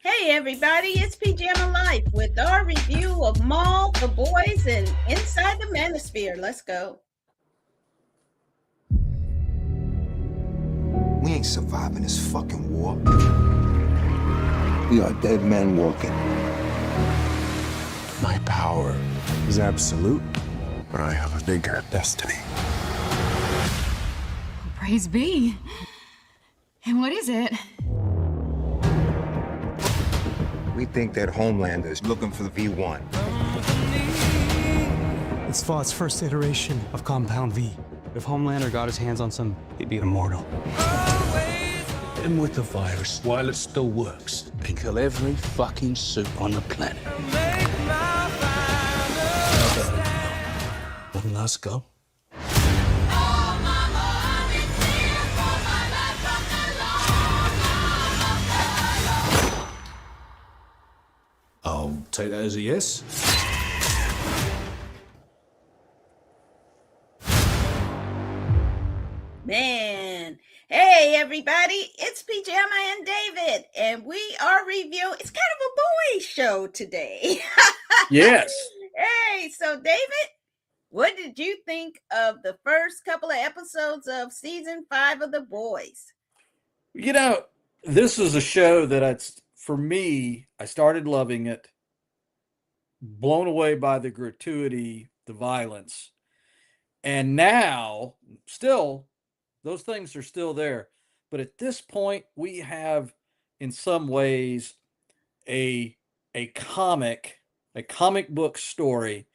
Hey everybody, it's Pajama Life with our review of Maul, The Boys, and Inside the Manosphere. Let's go. We ain't surviving this fucking war. We are dead men walking. My power is absolute, but I have a bigger destiny. Praise be. And what is it? We think that Homelander is looking for the V1. It's Thought's first iteration of Compound V. If Homelander got his hands on some, he'd be immortal. And with the virus, while it still works, can kill every fucking suit on the planet. One last go. I'll take that as a yes. Man, hey everybody, it's Pajama and David, and we are reviewing. It's kind of a boy show today. Yes. Hey, so David, what did you think of the first couple of episodes of season 5 of The Boys? You know, this is a show that for me, I started loving it, blown away by the gratuity, the violence. And now, still, those things are still there. But at this point, we have, in some ways, a comic book story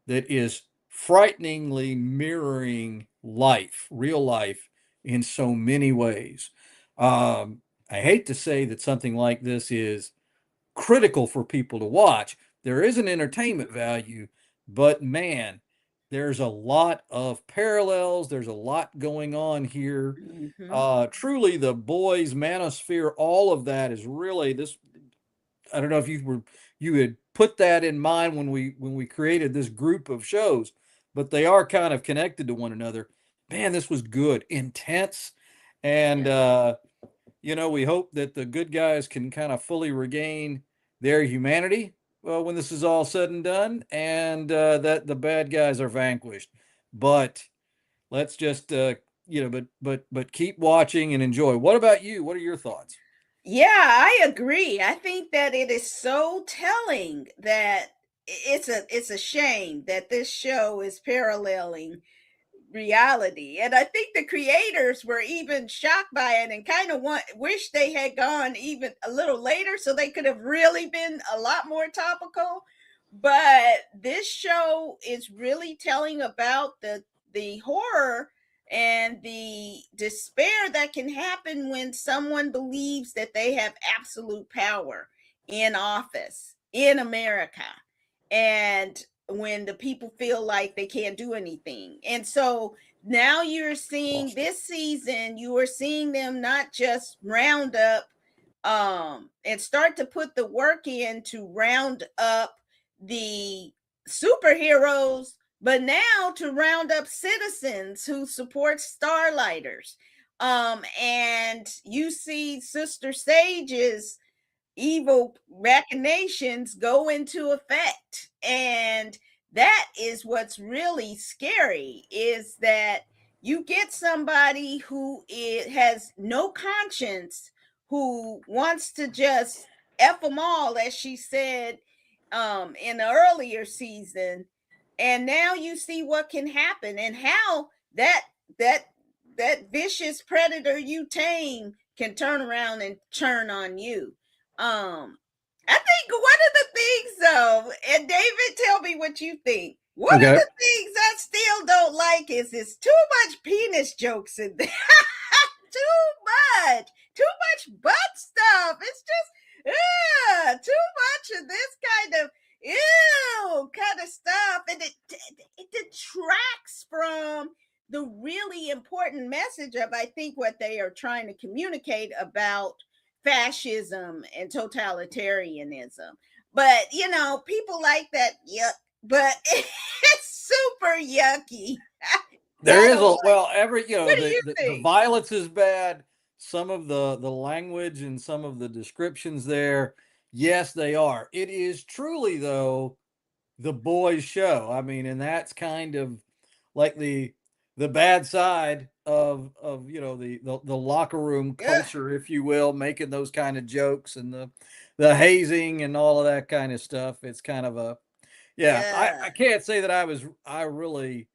that is frighteningly mirroring life, real life, in so many ways. I hate to say that something like this is critical for people to watch. There is an entertainment value, but man, there's a lot of parallels. There's a lot going on here. Truly, The Boys, Manosphere, all of that is really this. I don't know if you had put that in mind when we created this group of shows, but they are kind of connected to one another. Man, this was good, intense, and we hope that the good guys can kind of fully regain their humanity when this is all said and done, and that the bad guys are vanquished. But let's just but keep watching and enjoy. What about you? What are your thoughts? Yeah, I agree. I think that it is so telling that it's a shame that this show is paralleling reality. And I think the creators were even shocked by it and kind of wish they had gone even a little later so they could have really been a lot more topical. But this show is really telling about the horror and the despair that can happen when someone believes that they have absolute power in office in America, and when the people feel like they can't do anything. And so now you're seeing this season, you are seeing them not just round up and start to put the work in to round up the superheroes, but now to round up citizens who support Starlighters. And you see Sister Sage's evil machinations go into effect. And that is what's really scary, is that you get somebody who has no conscience, who wants to just F them all, as she said in the earlier season. And now you see what can happen and how that vicious predator you tame can turn around and turn on you. I think one of the things though, and David, tell me what you think. One of the things I still don't like is there's too much penis jokes in there. Too much butt stuff. It's just too much of this kind of stuff, and it detracts from the really important message of, I think, what they are trying to communicate about fascism and totalitarianism. But people like that yuck, but it's super yucky. There is the violence is bad. Some of the language and some of the descriptions there, Yes, they are. It is truly, though, the boys' show. I mean, and that's kind of like the bad side of the locker room Yeah. culture, if you will, making those kind of jokes and the hazing and all of that kind of stuff. It's kind of a yeah. Yeah. I can't say that I really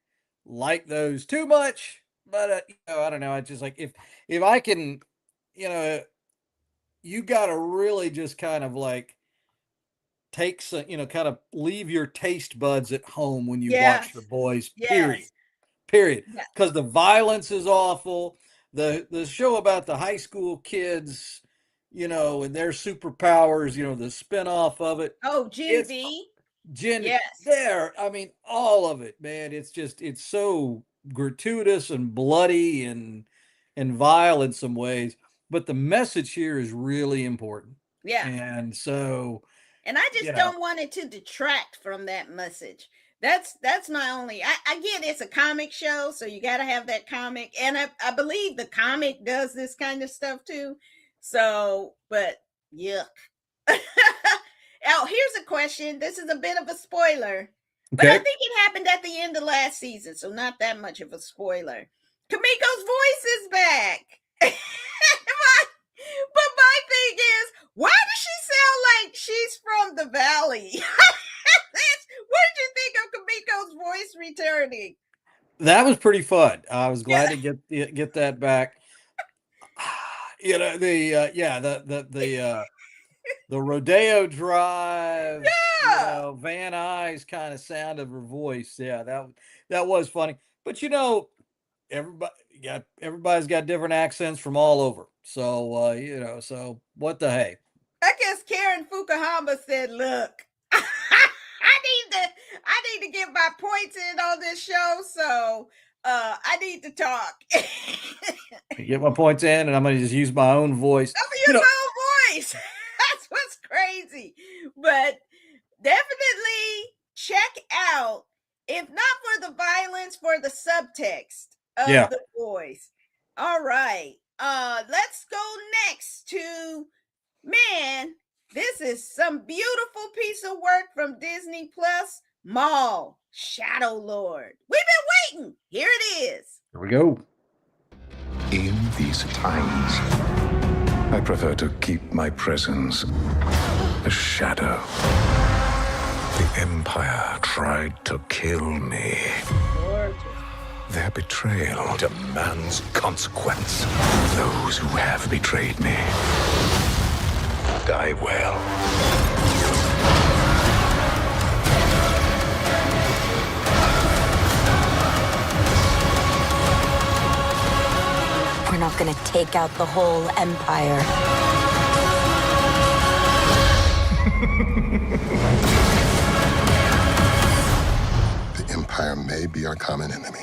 like those too much, but I don't know. I just like if I can, you know, you got to really just kind of like take some, kind of leave your taste buds at home when you watch The Yes. Boys, period. Yes. Period. Yes. Because the violence is awful. The show about the high school kids, and their superpowers, the spinoff of it. Oh, Gen It's V. Gen Yes. there. I mean, all of it, man. It's so gratuitous and bloody and vile in some ways. But the message here is really important. Yeah. And so, And I just you know, don't want it to detract from that message. That's not only I get it's a comic show, so you got to have that comic, and I believe the comic does this kind of stuff too. So, but yuck. Now here's a question. This is a bit of a spoiler, but I okay. think it happened at the end of last season, so not that much of a spoiler. Kamiko's voice is back. But my thing is, why does she sound like she's from the valley? What did you think of Kamiko's voice returning? That was pretty fun. I was glad Yeah, to get that back. The rodeo drive, yeah, Van Nuys kind of sound of her voice. Yeah, that was funny. But everybody's got different accents from all over. So so what the hey? I guess Karen Fukuhama said, "Look, I need to get my points in on this show, so I need to talk." Get my points in, and I'm gonna just use my own voice. I'm You use know, my own voice. That's what's crazy. But definitely check out, if not for the violence, for the subtext of yeah. The Boys. All right. Let's go next to, man, this is some beautiful piece of work from Disney Plus, Maul, Shadow Lord. We've been waiting. Here it is. Here we go. In these times, I prefer to keep my presence a shadow. The Empire tried to kill me. Gorgeous. Their betrayal demands consequence. Those who have betrayed me die well. We're not gonna take out the whole Empire. The Empire may be our common enemy,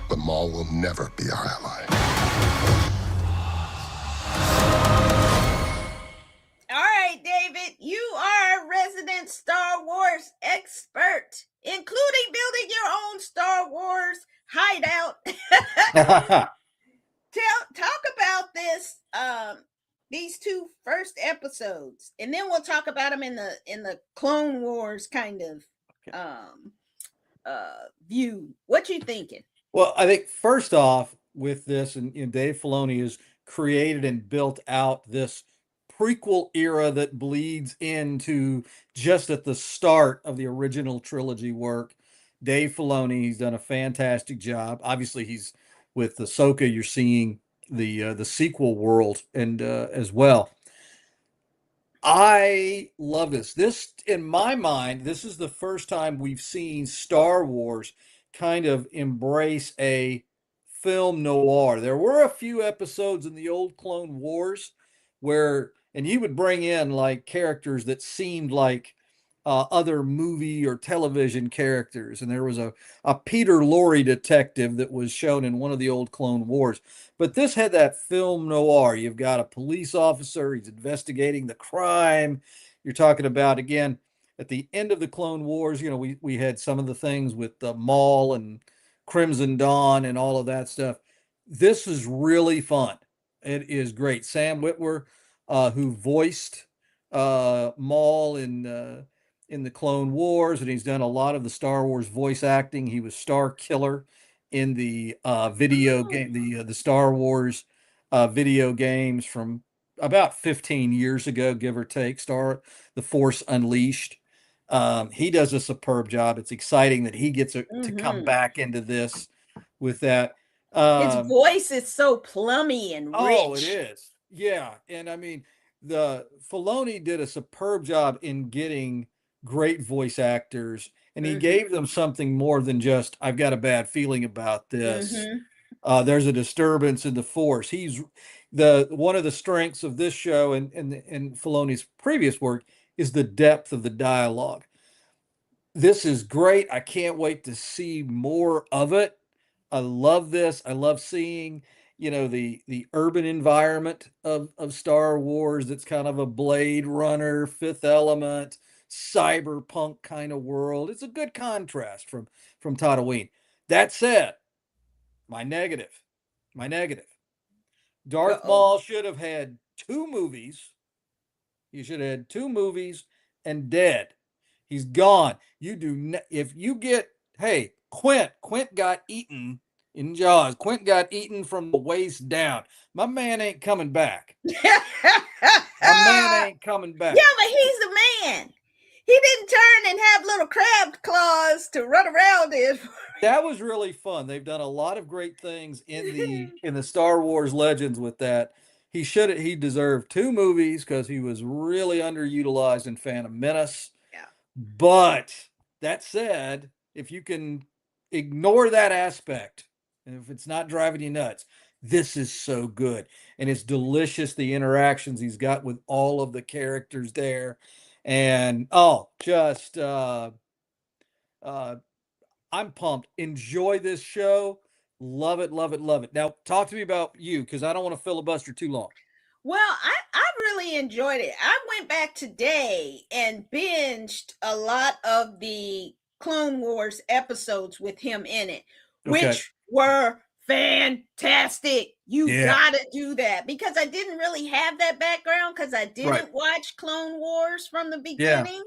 but Maul will never be our ally. All right, David, you are a resident Star Wars expert, including building your own Star Wars hideout. Talk about this, these two first episodes, and then we'll talk about them in the Clone Wars kind of view. What you thinking? Well, I think first off with this, and Dave Filoni has created and built out this prequel era that bleeds into just at the start of the original trilogy work. Dave Filoni, he's done a fantastic job. Obviously, he's with Ahsoka. You're seeing the sequel world and as well. I love this. This, in my mind, this is the first time we've seen Star Wars kind of embrace a film noir. There were a few episodes in the old Clone Wars where, and you would bring in like characters that seemed like other movie or television characters. And there was a Peter Lorre detective that was shown in one of the old Clone Wars. But this had that film noir. You've got a police officer, he's investigating the crime. You're talking about, again, at the end of the Clone Wars, we had some of the things with Maul and Crimson Dawn and all of that stuff. This is really fun. It is great. Sam Witwer, who voiced Maul in the Clone Wars, and he's done a lot of the Star Wars voice acting. He was Star Killer in the video game, the Star Wars video games from about 15 years ago, give or take. The Force Unleashed. He does a superb job. It's exciting that he gets to come back into this with that. His voice is so plummy and rich. Oh, it is. Yeah. And I mean, the Filoni did a superb job in getting great voice actors, and he gave them something more than just, I've got a bad feeling about this. There's a disturbance in the Force. He's one of the strengths of this show and Filoni's previous work is the depth of the dialogue. This is great. I can't wait to see more of it. I love this. I love seeing, the urban environment of Star Wars. That's kind of a Blade Runner, Fifth Element, cyberpunk kind of world. It's a good contrast from Tatooine. That said, my negative. Darth Maul should have had 2 movies. He should have had 2 movies and dead. He's gone. If you get, hey, Quint got eaten in Jaws. Quint got eaten from the waist down. My man ain't coming back. My man ain't coming back. Yeah, but he's the man. He didn't turn and have little crab claws to run around in. That was really fun. They've done a lot of great things in the Star Wars Legends with that. He deserved 2 movies because he was really underutilized in Phantom Menace. Yeah. But that said, if you can ignore that aspect, and if it's not driving you nuts, this is so good. And it's delicious, the interactions he's got with all of the characters there. And I'm pumped. Enjoy this show. Love it, love it, love it. Now, talk to me about you, because I don't want to filibuster too long. Well, I really enjoyed it. I went back today and binged a lot of the Clone Wars episodes with him in it, which were fantastic. You gotta do that, because I didn't really have that background because I didn't watch Clone Wars from the beginning.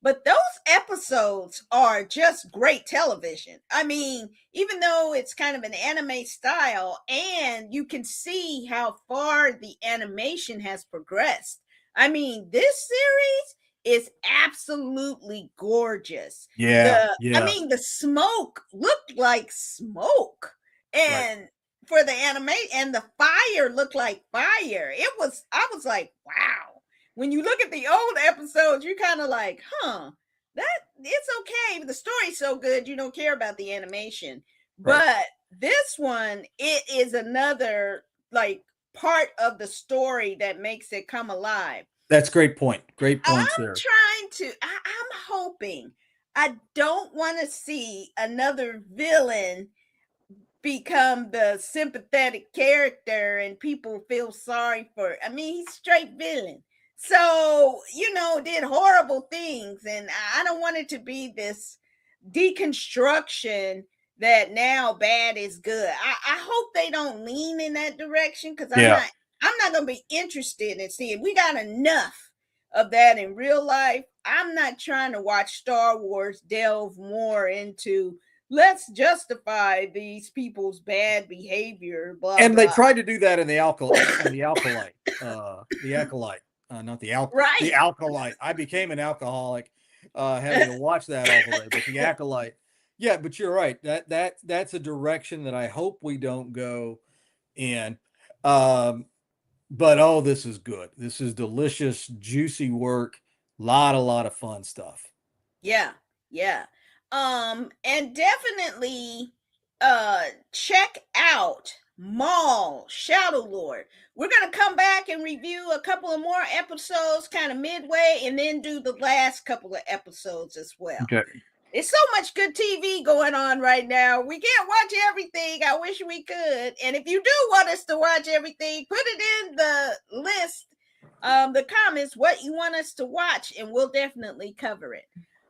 But those episodes are just great television. I mean, even though it's kind of an anime style, and you can see how far the animation has progressed. I mean, this series is absolutely gorgeous. I mean, the smoke looked like smoke, and for the anime, and the fire looked like fire. I was like, wow. When you look at the old episodes, you're kind of like, that it's okay. The story's so good, you don't care about the animation. But this one, it is another part of the story that makes it come alive. That's great point. Great points there. I'm hoping. I don't want to see another villain become the sympathetic character and people feel sorry for. I mean, he's straight villain. So, did horrible things. And I don't want it to be this deconstruction that now bad is good. I hope they don't lean in that direction, because I'm not going to be interested in seeing. We got enough of that in real life. I'm not trying to watch Star Wars delve more into let's justify these people's bad behavior. Blah, and blah. They tried to do that in the Acolyte. Not the Acolyte. The Acolyte. I became an alcoholic having to watch that all the way. But the Acolyte. Yeah, but you're right. That's a direction that I hope we don't go in. But this is good. This is delicious, juicy work. Lot of fun stuff. Yeah. And definitely check out Maul, Shadow Lord. We're going to come back and review a couple of more episodes kind of midway, and then do the last couple of episodes as well. Okay. There's so much good TV going on right now. We can't watch everything. I wish we could. And if you do want us to watch everything, put it in the list, the comments, what you want us to watch, and we'll definitely cover it.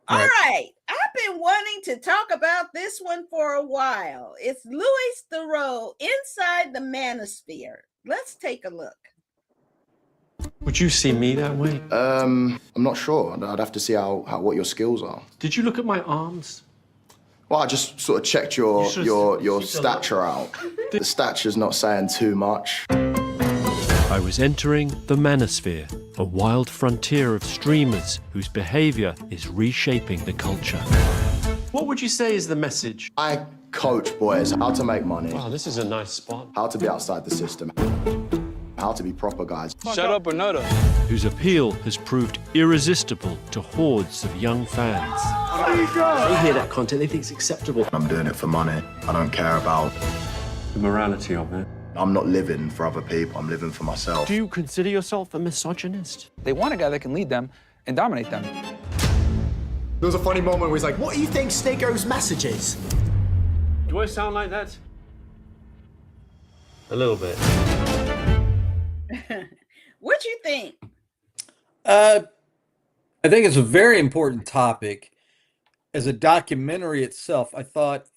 All right. I've been wanting to talk about this one for a while. It's Louis Theroux, Inside the Manosphere. Let's take a look. Would you see me that way? I'm not sure. I'd have to see what your skills are. Did you look at my arms? Well, I just sort of checked your stature out. The stature's not saying too much. I was entering the Manosphere, a wild frontier of streamers whose behavior is reshaping the culture. What would you say is the message? I coach boys how to make money. Wow, this is a nice spot. How to be outside the system. How to be proper guys. Shut up or nut up. Whose appeal has proved irresistible to hordes of young fans. They hear that content, they think it's acceptable. I'm doing it for money. I don't care about The morality of it. I'm not living for other people. I'm living for myself. Do you consider yourself a misogynist? They want a guy that can lead them and dominate them. There was a funny moment where he's like, what do you think Sneako's message is? Do I sound like that? A little bit. What you think? I think it's a very important topic. As a documentary itself, I thought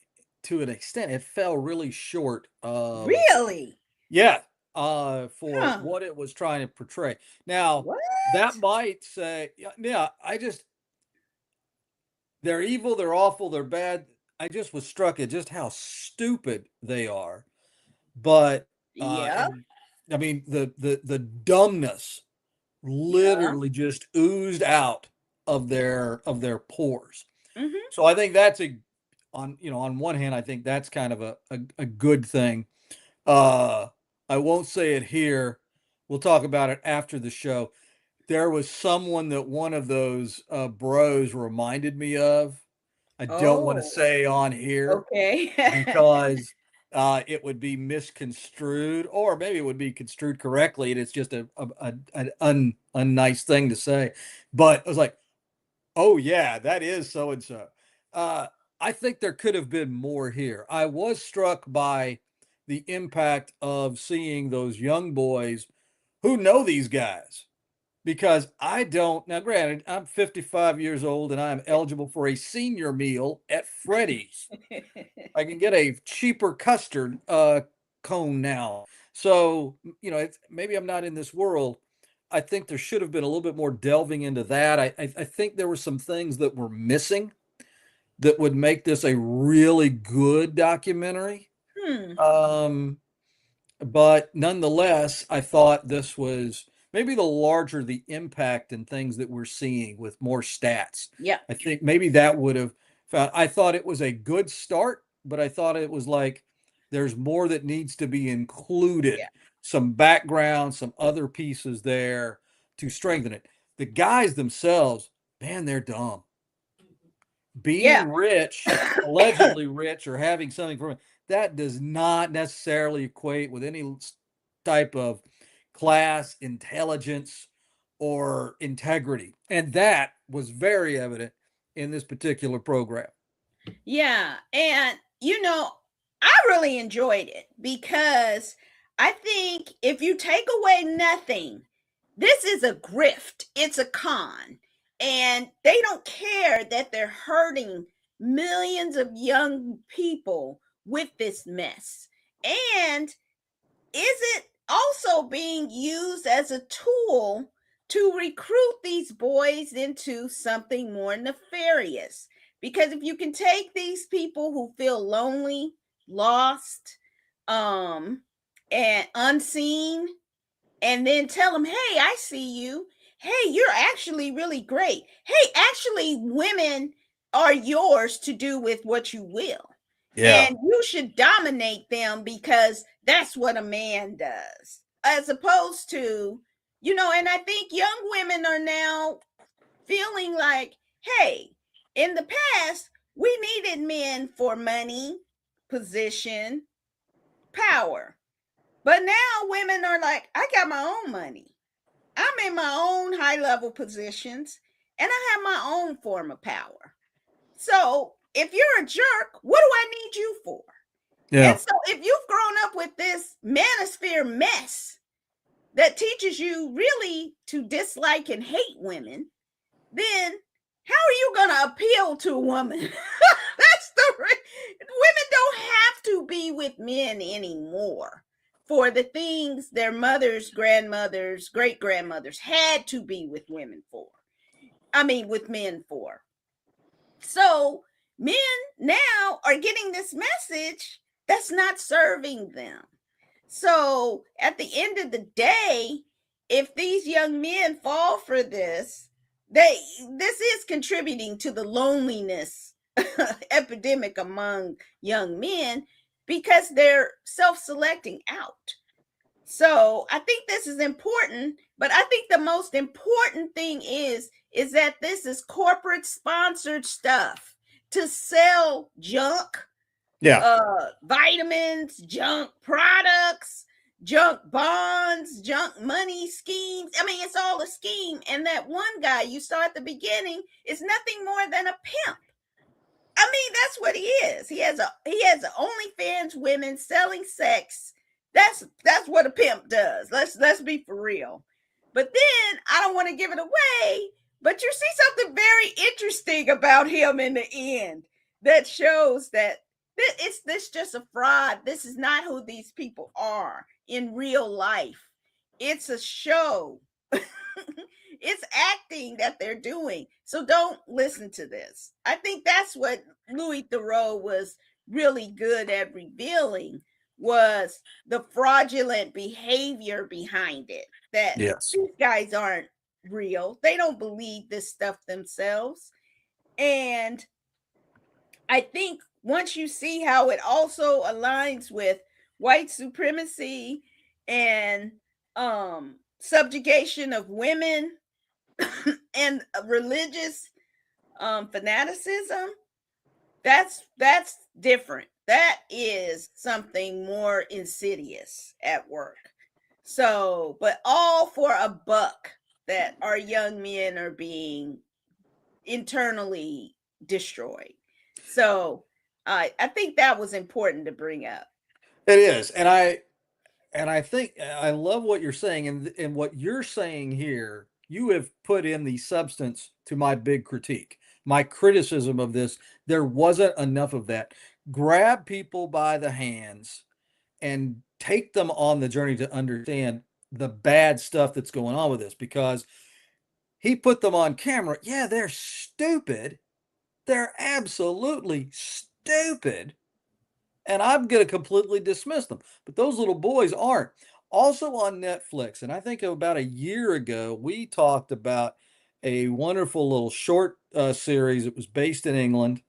to an extent it fell really short of Really? Yeah, for what it was trying to portray. Now, that might say, yeah, they're evil, they're awful, they're bad. I just was struck at just how stupid they are. But Yeah. I mean, the dumbness literally just oozed out of their pores. Mhm. So I think that's on one hand, I think that's kind of a good thing. I won't say it here. We'll talk about it after the show. There was someone that one of those bros reminded me of. I don't want to say on here Okay. because it would be misconstrued, or maybe it would be construed correctly, and it's just an unnice thing to say. But I was like, oh yeah, that is so and so. I think there could have been more here. I was struck by the impact of seeing those young boys who know these guys, because I don't. Now, granted, I'm 55 years old and I'm eligible for a senior meal at Freddy's. I can get a cheaper custard cone now. So, maybe I'm not in this world. I think there should have been a little bit more delving into that. I think there were some things that were missing that would make this a really good documentary. But nonetheless, I thought this was maybe the larger the impact and things that we're seeing with more stats. Yeah. I think maybe that would have found, I thought it was a good start, but I thought it was like, there's more that needs to be included. Yeah. Some background, some other pieces there to strengthen it. The guys themselves, man, they're dumb. Being rich, allegedly rich, or having something from it, that does not necessarily equate with any type of class, intelligence, or integrity. And that was very evident in this particular program. Yeah. And, I really enjoyed it because I think if you take away nothing, this is a grift. It's a con. And they don't care that they're hurting millions of young people with this mess. And is it also being used as a tool to recruit these boys into something more nefarious? Because if you can take these people who feel lonely, lost, and unseen, and then tell them, hey, I see you. Hey, you're actually really great. Hey, actually, women are yours to do with what you will. Yeah. And you should dominate them because that's what a man does. As opposed to, and I think young women are now feeling like, hey, in the past, we needed men for money, position, power. But now women are like, I got my own money. I'm in my own high-level positions, and I have my own form of power. So if you're a jerk, what do I need you for? Yeah. And so if you've grown up with this manosphere mess that teaches you really to dislike and hate women, then how are you going to appeal to a woman? Women don't have to be with men anymore for the things their mothers, grandmothers, great grandmothers had to be with women for. I mean, with men for. So men now are getting this message that's not serving them. So at the end of the day, if these young men fall for this, this is contributing to the loneliness epidemic among young men because they're self-selecting out. So I think this is important, but I think the most important thing is that this is corporate sponsored stuff to sell junk, vitamins, junk products, junk bonds, junk money schemes. I mean, it's all a scheme. And that one guy you saw at the beginning is nothing more than a pimp. I mean, that's what he is. He has OnlyFans women selling sex. That's what a pimp does. Let's be for real. But then I don't want to give it away, but you see something very interesting about him in the end that shows that this just a fraud. This is not who these people are in real life. It's a show. It's acting that they're doing. So don't listen to this. I think that's what Louis Theroux was really good at revealing, was the fraudulent behavior behind it. That these guys aren't real. They don't believe this stuff themselves. And I think once you see how it also aligns with white supremacy and subjugation of women and religious fanaticism, that's different. That is something more insidious at work. So, but all for a buck, that our young men are being internally destroyed. So I think that was important to bring up. It is. And I think I love what you're saying, and what you're saying here, you have put in the substance to my big critique, my criticism of this. There wasn't enough of that. Grab people by the hands and take them on the journey to understand the bad stuff that's going on with this, because he put them on camera. Yeah, they're stupid. They're absolutely stupid. And I'm going to completely dismiss them. But those little boys aren't. Also on Netflix, and I think about a year ago, we talked about a wonderful little short series. It was based in England.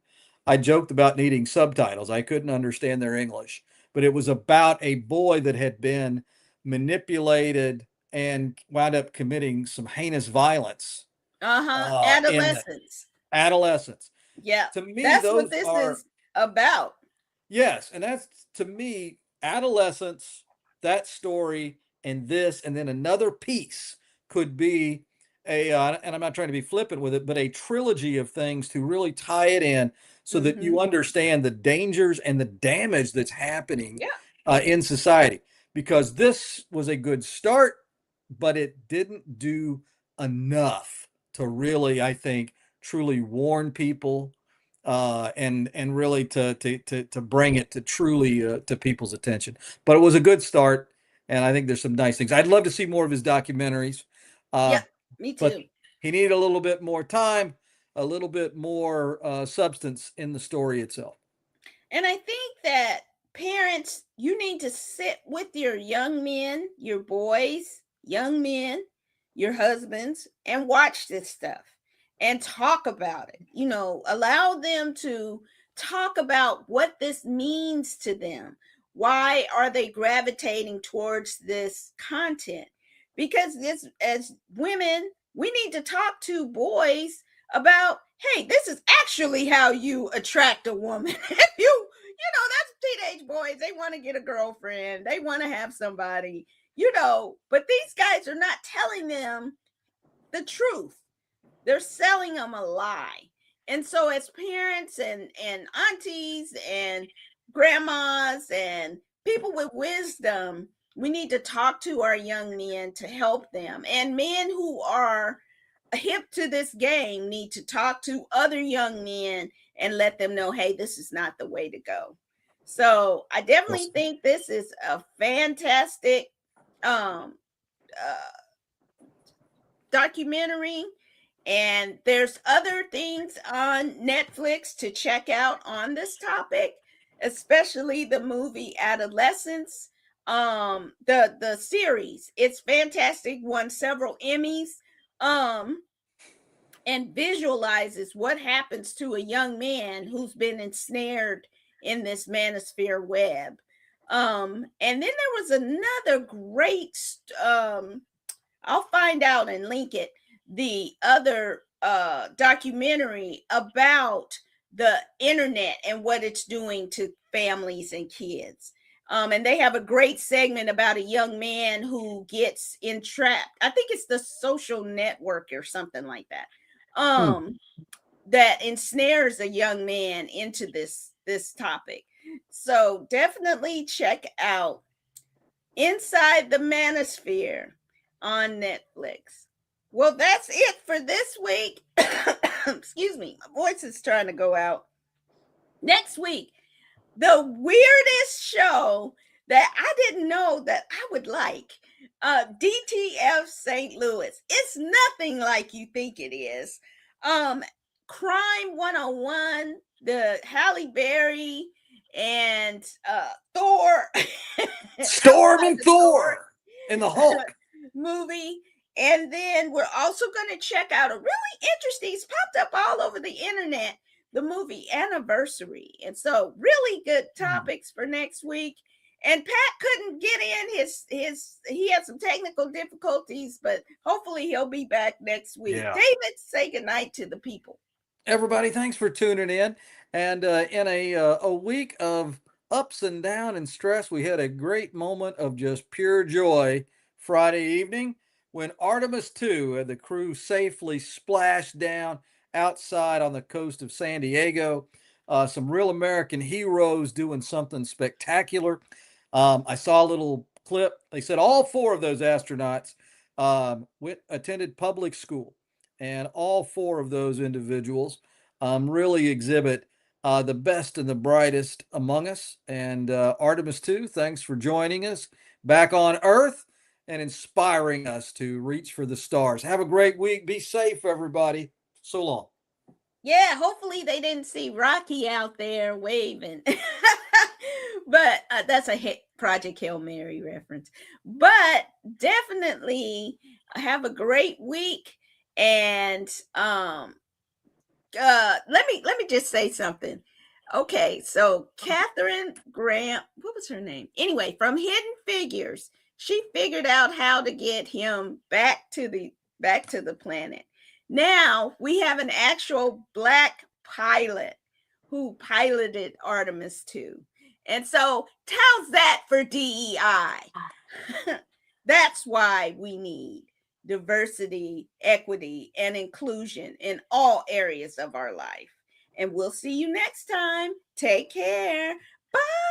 I joked about needing subtitles. I couldn't understand their English. But it was about a boy that had been manipulated and wound up committing some heinous violence. Adolescence. Adolescence. Yeah. To me, that's those what this are, is about. Yes, and that's, to me, adolescence, that story, and this, and then another piece could be and I'm not trying to be flippant with it, but a trilogy of things to really tie it in so that you understand the dangers and the damage that's happening in society. Because this was a good start, but it didn't do enough to really, I think, truly warn people and really to bring it to truly to people's attention. But it was a good start, and I think there's some nice things. I'd love to see more of his documentaries. Me too. But he needed a little bit more time, a little bit more substance in the story itself. And I think that parents, you need to sit with your young men, your boys, young men, your husbands, and watch this stuff and talk about it. You know, allow them to talk about what this means to them. Why are they gravitating towards this content? Because this, as women, we need to talk to boys about, hey, this is actually how you attract a woman. If that's teenage boys, they want to get a girlfriend, they want to have somebody, but these guys are not telling them the truth. They're selling them a lie. And so as parents and aunties and grandmas and people with wisdom, we need to talk to our young men to help them. And men who are hip to this game need to talk to other young men and let them know, hey, this is not the way to go. So I definitely think this is a fantastic documentary. And there's other things on Netflix to check out on this topic, especially the movie Adolescence. The series, it's fantastic, won several Emmys, and visualizes what happens to a young man who's been ensnared in this manosphere web. And then there was another great I'll find out and link it, the other documentary about the internet and what it's doing to families and kids. And they have a great segment about a young man who gets entrapped. I think it's the Social Network or something like that. That ensnares a young man into this topic. So definitely check out Inside the Manosphere on Netflix. Well, that's it for this week. Excuse me, my voice is trying to go out. Next week, the weirdest show that I didn't know that I would like. DTF St. Louis. It's nothing like you think it is. Crime 101, the Halle Berry and Thor. Storm and Thor and the Hulk movie. And then we're also going to check out a really interesting, it's popped up all over the internet, the movie Anniversary. And so really good topics for next week. And Pat couldn't get in he had some technical difficulties, but hopefully he'll be back next week. Yeah. David, say goodnight to the people. Everybody, thanks for tuning in. And in a week of ups and downs and stress, we had a great moment of just pure joy Friday evening when Artemis II and the crew safely splashed down outside on the coast of San Diego. Some real American heroes doing something spectacular. I saw a little clip. They said all 4 of those astronauts attended public school, and all 4 of those individuals really exhibit the best and the brightest among us. And Artemis II, thanks for joining us back on Earth and inspiring us to reach for the stars. Have a great week. Be safe, everybody. So long. Yeah, hopefully they didn't see Rocky out there waving. But that's a Project Hail Mary reference. But definitely have a great week. And let me just say something. Okay, so Catherine Graham, what was her name? Anyway, from Hidden Figures, she figured out how to get him back to the planet. Now we have an actual Black pilot who piloted Artemis II. And so how's that for DEI? That's why we need diversity, equity, and inclusion in all areas of our life. And we'll see you next time. Take care. Bye.